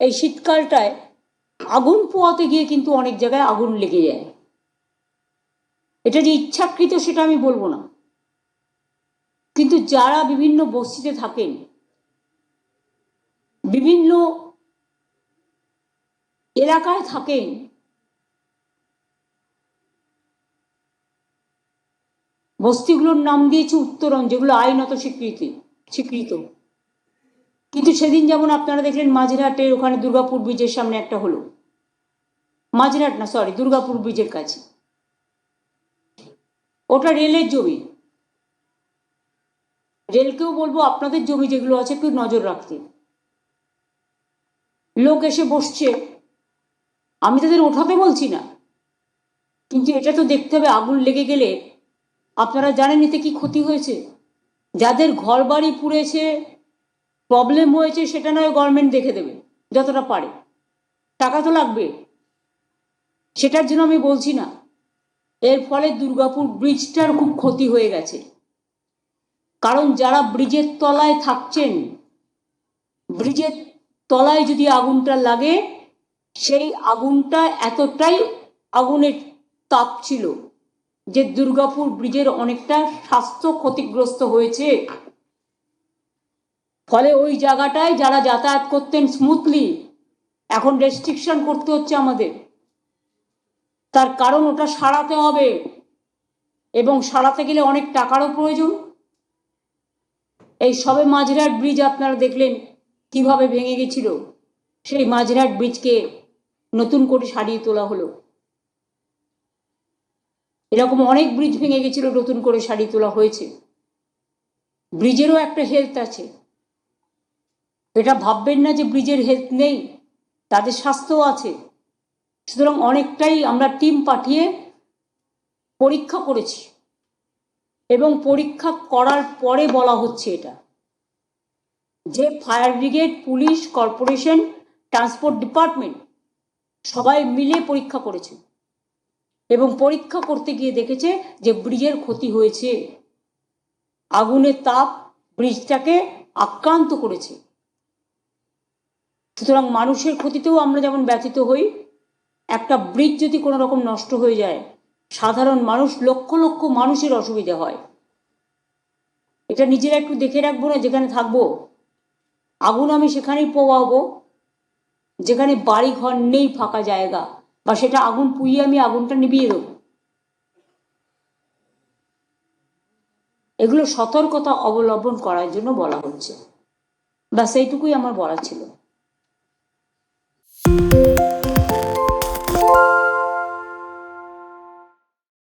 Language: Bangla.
এই শীতকালটায় আগুন পোয়াতে গিয়ে কিন্তু অনেক জায়গায় আগুন লেগে যায়। এটা যে ইচ্ছাকৃত সেটা আমি বলবো না, কিন্তু যারা বিভিন্ন বস্তিতে থাকেন, বিভিন্ন এলাকায় থাকেন, বস্তিগুলোর নাম দিয়েছে উত্তরণ, যেগুলো আইনত স্বীকৃত। কিন্তু সেদিন যেমন আপনারা দেখলেন মাঝেরহাটের ওখানে দুর্গাপুর ব্রিজের সামনে একটা হলো, মাঝেরহাট না সরি দুর্গাপুর ব্রিজের কাছে, ওটা রেলের জমি। রেলকেও বলবো আপনাদের জমি যেগুলো আছে একটু নজর রাখতে। লোক এসে বসছে, আমি তাদের ওঠাতে বলছি না, কিন্তু এটা তো দেখতে হবে আগুন লেগে গেলে আপনারা জানেন এতে কি ক্ষতি হয়েছে। যাদের ঘর বাড়ি পুড়েছে, প্রবলেম হয়েছে, সেটা নয় গভর্নমেন্ট দেখে দেবে যতটা পারে, টাকা তো লাগবে, সেটার জন্য আমি বলছি না। এর ফলে দুর্গাপুর ব্রিজটার খুব ক্ষতি হয়ে গেছে, কারণ যারা ব্রিজের তলায় থাকছেন, ব্রিজের তলায় যদি আগুনটা লাগে, সেই আগুনটা এতটাই আগুনের তাপ ছিল যে দুর্গাপুর ব্রিজের অনেকটা স্বাস্থ্য ক্ষতিগ্রস্ত হয়েছে। ফলে ওই জায়গাটায় যারা যাতায়াত করতেন স্মুথলি, এখন রেস্ট্রিকশন করতে হচ্ছে আমাদের। তার কারণ ওটা সারাতে হবে, এবং সারাতে গেলে অনেক টাকারও প্রয়োজন। এই সবে মাঝেরহাট ব্রিজ আপনারা দেখলেন কিভাবে ভেঙে গেছিল, সেই মাঝেরহাট ব্রিজকে নতুন করে সারিয়ে তোলা হলো। এরকম অনেক ব্রিজ ভেঙে গেছিল, নতুন করে সারিয়ে তোলা হয়েছে। ব্রিজেরও একটা হেলথ আছে, এটা ভাববেন না যে ব্রিজের হেলথ নেই, তাদের স্বাস্থ্যও আছে। সুতরাং অনেকটাই আমরা টিম পাঠিয়ে পরীক্ষা করেছি, এবং পরীক্ষা করার পরে বলা হচ্ছে এটা যে fire brigade, police, corporation, transport department সবাই মিলে পরীক্ষা করেছে, এবং পরীক্ষা করতে গিয়ে দেখেছে যে ব্রিজের ক্ষতি হয়েছে, আগুনের তাপ ব্রিজটাকে আক্রান্ত করেছে। সুতরাং মানুষের ক্ষতিতেও আমরা যেমন ব্যথিত হই, একটা ব্রিজ যদি কোনো রকম নষ্ট হয়ে যায়, সাধারণ মানুষ, লক্ষ লক্ষ মানুষের অসুবিধা হয়। এটা নিজেরা একটু দেখে রাখবো না, যেখানে থাকবো আগুন আমি সেখানেই পোয়াবো যেখানে বাড়ি ঘর নেই, ফাঁকা জায়গা, বা সেটা আগুন পুড়িয়ে আমি আগুনটা নিভিয়ে দেবো। এগুলো সতর্কতা অবলম্বন করার জন্য বলা হচ্ছে। ব্যাস এইটুকুই আমার বলা ছিল।